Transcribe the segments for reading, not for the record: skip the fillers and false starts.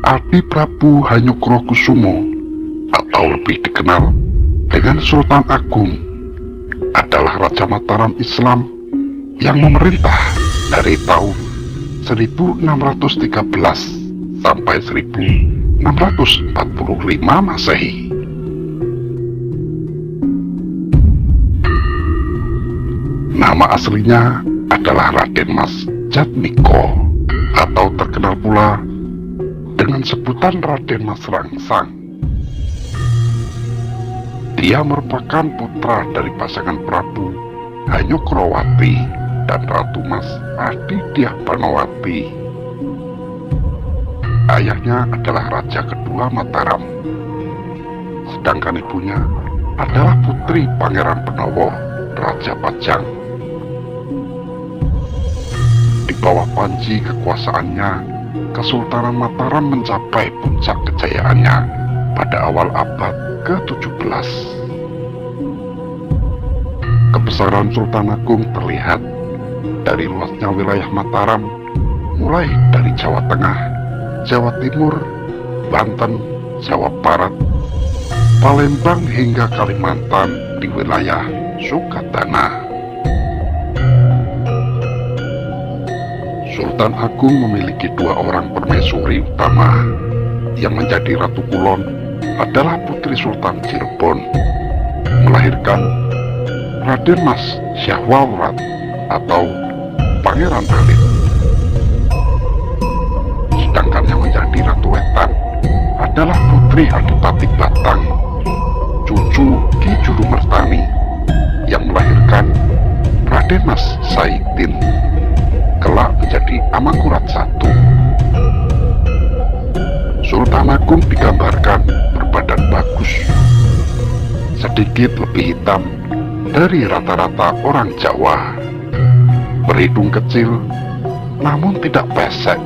Adi Prabu Hanyokrokusumo atau lebih dikenal dengan Sultan Agung adalah Raja Mataram Islam yang memerintah dari tahun 1613 sampai 1645 Masehi. Nama aslinya adalah Raden Mas Jatmiko atau terkenal pula dengan sebutan Raden Mas Rangsang. Dia merupakan putra dari pasangan Prabu Hanyokrowati dan Ratu Mas Adidyah Panowati. Ayahnya adalah Raja kedua Mataram, sedangkan ibunya adalah putri Pangeran Penowo, Raja Pajang. Di bawah panji kekuasaannya, Kesultanan Mataram mencapai puncak kejayaannya pada awal abad ke-17. Kebesaran Sultan Agung terlihat dari luasnya wilayah Mataram, mulai dari Jawa Tengah, Jawa Timur, Banten, Jawa Barat, Palembang hingga Kalimantan di wilayah Sukadana. Sultan Agung memiliki dua orang permaisuri utama. Yang menjadi Ratu Kulon adalah putri Sultan Cirebon, melahirkan Raden Mas Syahwalrat atau Pangeran Alit. Sedangkan yang menjadi Ratu Wetan adalah putri Adipati Batang, cucu Ki Juru Mertani, yang melahirkan Raden Mas Saidin, kelak menjadi Amangkurat I. Sultan Agung digambarkan berbadan bagus, sedikit lebih hitam dari rata-rata orang Jawa, berhidung kecil namun tidak pesek,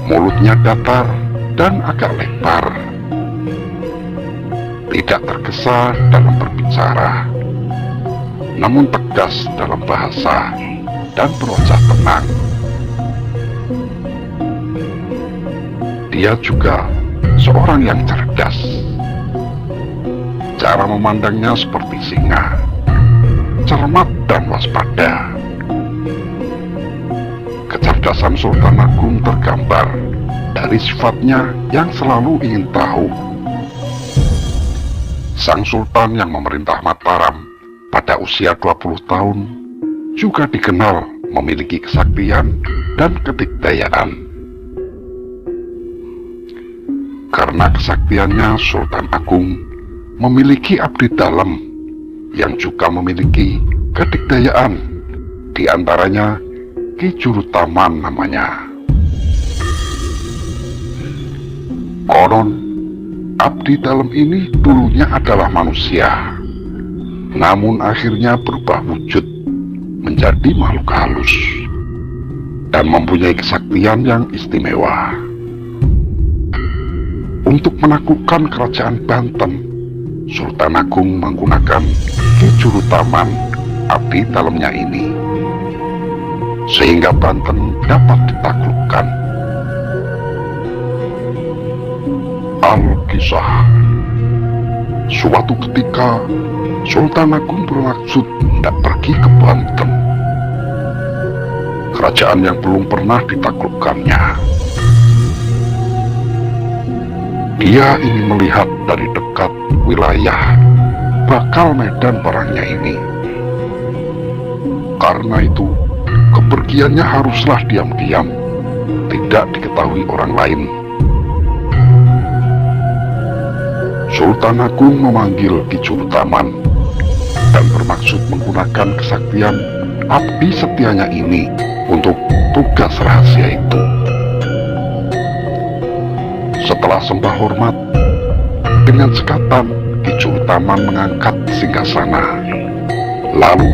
mulutnya datar dan agak lebar, tidak tergesa dalam berbicara, namun tegas dalam bahasa dan berwajah tenang. Dia juga seorang yang cerdas. Cara memandangnya seperti singa, cermat dan waspada. Kecerdasan Sultan Agung tergambar dari sifatnya yang selalu ingin tahu. Sang Sultan yang memerintah Mataram pada usia 20 tahun juga dikenal memiliki kesaktian dan kedikdayaan. Karena kesaktiannya, Sultan Agung memiliki abdi dalam yang juga memiliki kedikdayaan, di antaranya Ki Juru Taman namanya. Konon, abdi dalam ini dulunya adalah manusia, namun akhirnya berubah wujud menjadi makhluk halus dan mempunyai kesaktian yang istimewa. Untuk menaklukkan kerajaan Banten, Sultan Agung menggunakan Ki Juru Taman, abdi dalamnya ini, sehingga Banten dapat ditaklukkan. Alkisah. Suatu ketika, Sultan Agung bermaksud hendak pergi ke Banten, kerajaan yang belum pernah ditaklukkannya. Dia ingin melihat dari dekat wilayah bakal medan perangnya ini. Karena itu, kepergiannya haruslah diam-diam, tidak diketahui orang lain. Sultan Agung memanggil Ki Juru Taman dan bermaksud menggunakan kesaktian abdi setianya ini untuk tugas rahasia itu. Setelah sembah hormat, dengan sekatan Ki Juru Taman mengangkat singgasana, lalu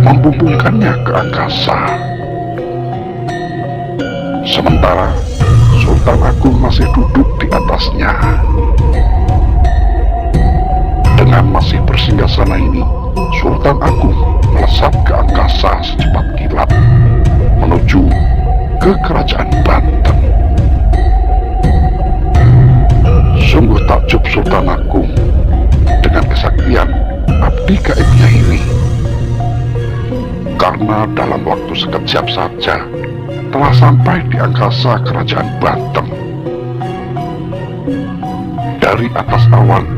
membumbungkannya ke angkasa. Sementara Sultan Agung masih duduk di atasnya. Dengan masih bersinggasana ini, Sultan Agung melesat ke angkasa secepat kilat menuju ke kerajaan Banten. Sultan Agung dengan kesaktian abdi gaibnya ini. Karena dalam waktu sekejap saja telah sampai di angkasa kerajaan Banten. Dari atas awan,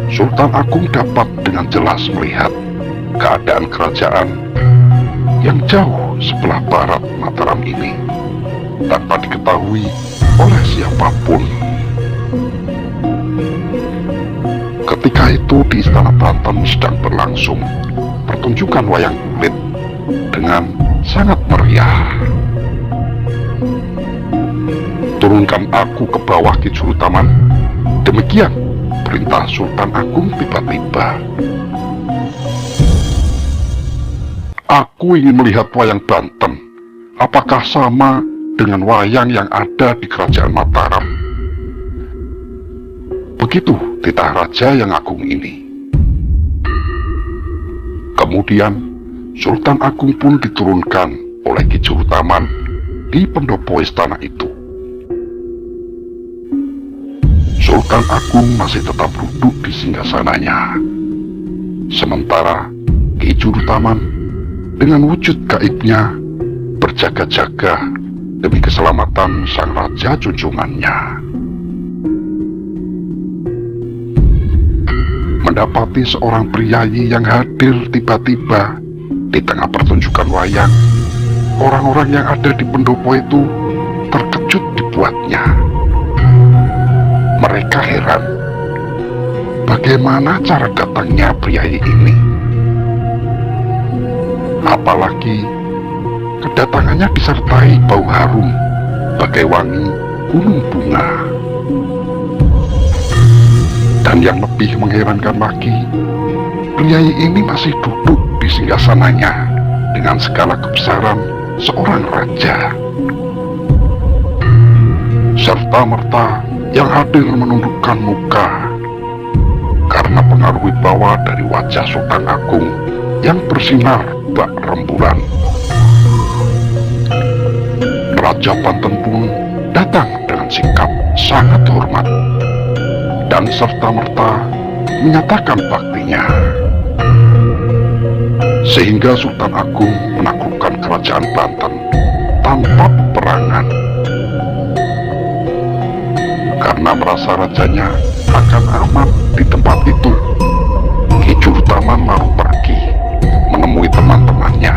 Sultan Agung dapat dengan jelas melihat keadaan kerajaan yang jauh sebelah barat Mataram ini tanpa diketahui oleh siapapun. Ketika itu di Istana Banten sedang berlangsung pertunjukan wayang kulit dengan sangat meriah. Turunkan aku ke bawah Ki Jurutaman, demikian perintah Sultan Agung tiba-tiba. Aku ingin melihat wayang Banten. Apakah sama dengan wayang yang ada di kerajaan Mataram? Begitu titah raja yang agung ini. Kemudian Sultan Agung pun diturunkan oleh Ki Jurutaman di pendopo istana itu. Sultan Agung masih tetap duduk di singgasananya, sementara Ki Jurutaman dengan wujud gaibnya berjaga-jaga demi keselamatan sang raja junjungannya. Mendapati seorang priayi yang hadir tiba-tiba di tengah pertunjukan wayang, orang-orang yang ada di pendopo itu terkejut dibuatnya. Mereka heran, bagaimana cara datangnya priayi ini? Apalagi kedatangannya disertai bau harum bagai wangi gunung bunga. Dan yang lebih mengherankan lagi, priayi ini masih duduk di singgasananya dengan segala kebesaran seorang raja. Serta-merta yang hadir menundukkan muka karena pengaruh wibawa dari wajah Sultan Agung yang bersinar bak rembulan. Raja Banten pun datang dengan sikap sangat hormat dan serta-merta menyatakan baktinya, sehingga Sultan Agung menaklukkan kerajaan Banten tanpa peperangan. Karena merasa rajanya akan aman di tempat itu, Ki Jurutaman lalu pergi menemui teman-temannya,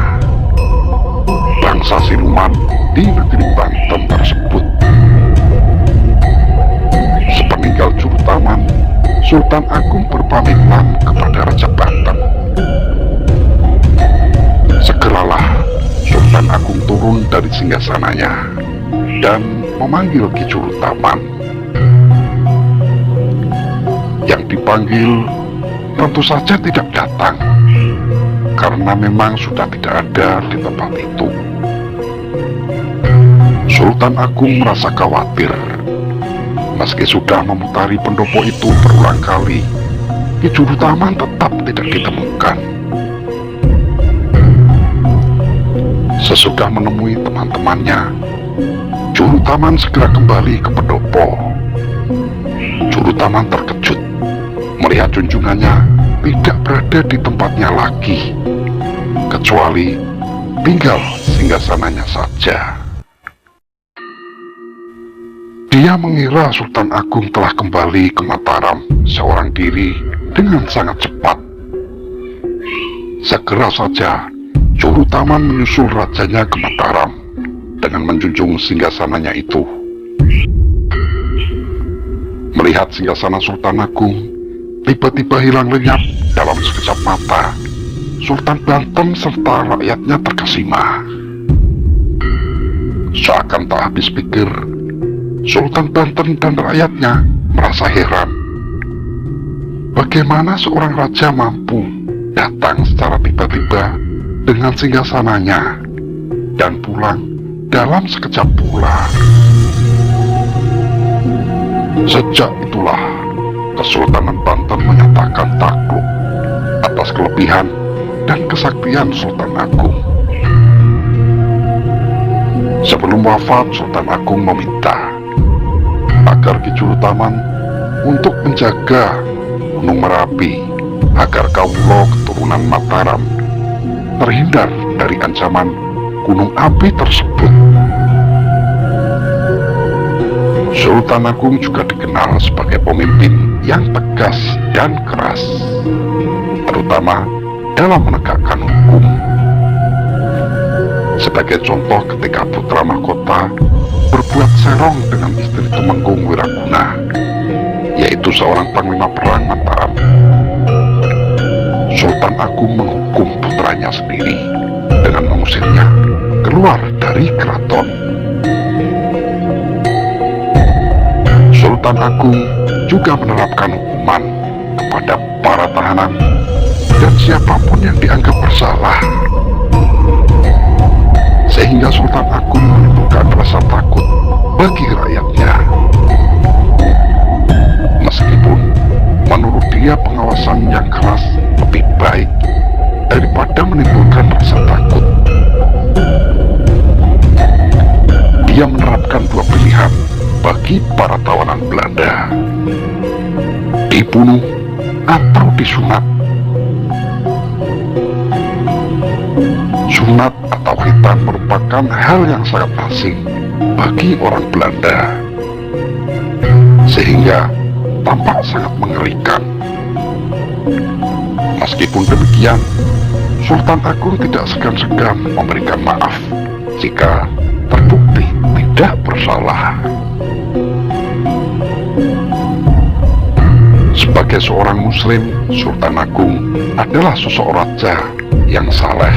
bangsa siluman di negeri Banten tersebut. Sepeninggal Jurutaman, Sultan Agung berpamitan kepada Raja Banten. Segeralah Sultan Agung turun dari singgasananya dan memanggil Ki Jurutaman. Yang dipanggil tentu saja tidak datang, karena memang sudah tidak ada di tempat itu. Sultan Agung merasa khawatir. Meski sudah memutari pendopo itu berulang kali, Ki Jurutaman tetap tidak ditemukan. Sesudah menemui teman-temannya, Jurutaman segera kembali ke pendopo. Jurutaman terkejut melihat junjungannya tidak berada di tempatnya lagi, kecuali tinggal singgasananya saja. Dia mengira Sultan Agung telah kembali ke Mataram seorang diri dengan sangat cepat. Segera saja Jurutaman menyusul rajanya ke Mataram dengan menjunjung singgasananya itu. Melihat singgasana Sultan Agung tiba-tiba hilang lenyap dalam sekejap mata, Sultan Banten serta rakyatnya terkesima. Seakan tak habis pikir, Sultan Banten dan rakyatnya merasa heran. Bagaimana seorang raja mampu datang secara tiba-tiba dengan singgasananya dan pulang dalam sekejap pula. Sejak itulah Kesultanan Banten menyatakan takluk atas kelebihan dan kesaktian Sultan Agung. Sebelum wafat, Sultan Agung meminta agar Ki Jurutaman untuk menjaga Gunung Merapi agar kawula keturunan Mataram terhindar dari ancaman gunung api tersebut. Sultan Agung juga dikenal sebagai pemimpin yang tegas dan keras, terutama dalam menegakkan hukum. Sebagai contoh, ketika putra mahkota berbuat serong dengan istri Tumenggung Wiraguna, yaitu seorang panglima perang Mataram, Sultan Agung menghukum putranya sendiri dengan mengusirnya keluar dari keraton. Sultan Agung juga menerapkan hukuman kepada para tahanan dan siapapun yang dianggap bersalah, sehingga Sultan Agung menimbulkan rasa takut bagi rakyatnya. Meskipun menurut dia pengawasan yang keras lebih baik daripada menimbulkan rasa takut, dia menerapkan dua pilihan bagi para tawanan Belanda: dibunuh atau disunat. Sunat atau khitan merupakan hal yang sangat asing bagi orang Belanda, sehingga tampak sangat mengerikan. Meskipun demikian, Sultan Agung tidak segan-segan memberikan maaf jika terbukti tidak bersalah. Sebagai seorang Muslim, Sultan Agung adalah sosok raja yang saleh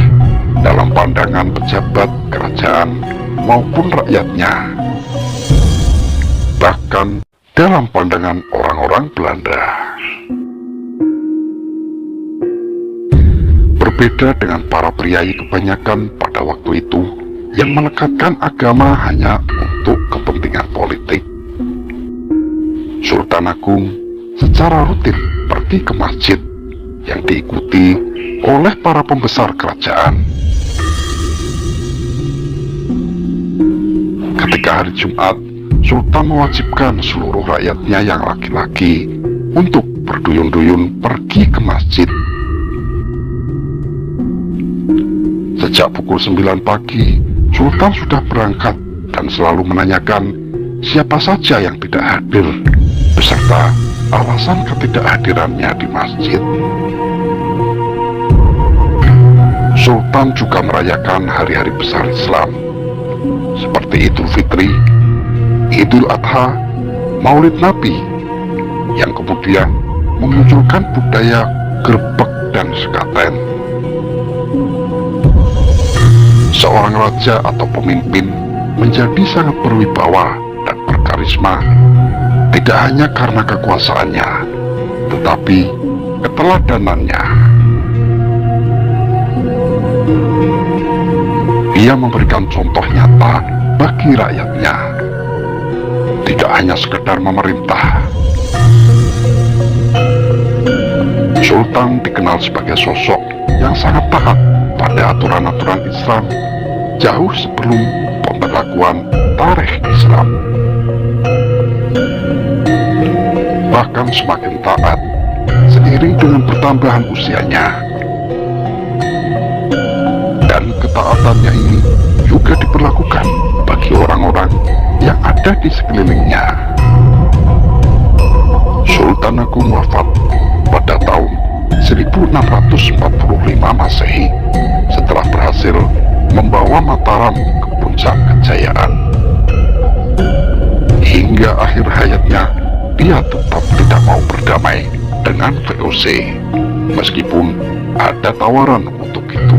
dalam pandangan pejabat kerajaan maupun rakyatnya, bahkan dalam pandangan orang-orang Belanda. Berbeda dengan para priai kebanyakan pada waktu itu yang melekatkan agama hanya untuk kepentingan politik, Sultan Agung secara rutin pergi ke masjid yang diikuti oleh para pembesar kerajaan. Ketika hari Jumat, Sultan mewajibkan seluruh rakyatnya yang laki-laki untuk berduyun-duyun pergi ke masjid. Sejak pukul 9 pagi, Sultan sudah berangkat dan selalu menanyakan siapa saja yang tidak hadir, beserta alasan ketidakhadirannya di masjid. Sultan juga merayakan hari-hari besar Islam, seperti Idul Fitri, Idul Adha, Maulid Nabi, yang kemudian memunculkan budaya grebek dan sekaten. Seorang raja atau pemimpin menjadi sangat berwibawa dan berkarisma, tidak hanya karena kekuasaannya, tetapi keteladanannya. Dia memberikan contoh nyata bagi rakyatnya, tidak hanya sekedar memerintah. Sultan dikenal sebagai sosok yang sangat taat pada aturan-aturan Islam jauh sebelum pemberlakuan tarikh Islam. Bahkan semakin taat seiring dengan bertambahan usianya. Dan ketaatannya ini juga diperlakukan bagi orang-orang yang ada di sekelilingnya. Sultan Agung wafat pada tahun 1645 Masehi setelah berhasil membawa Mataram ke puncak kejayaan. Hingga akhir hayatnya, dia tetap tidak mau berdamai dengan VOC, meskipun ada tawaran untuk itu.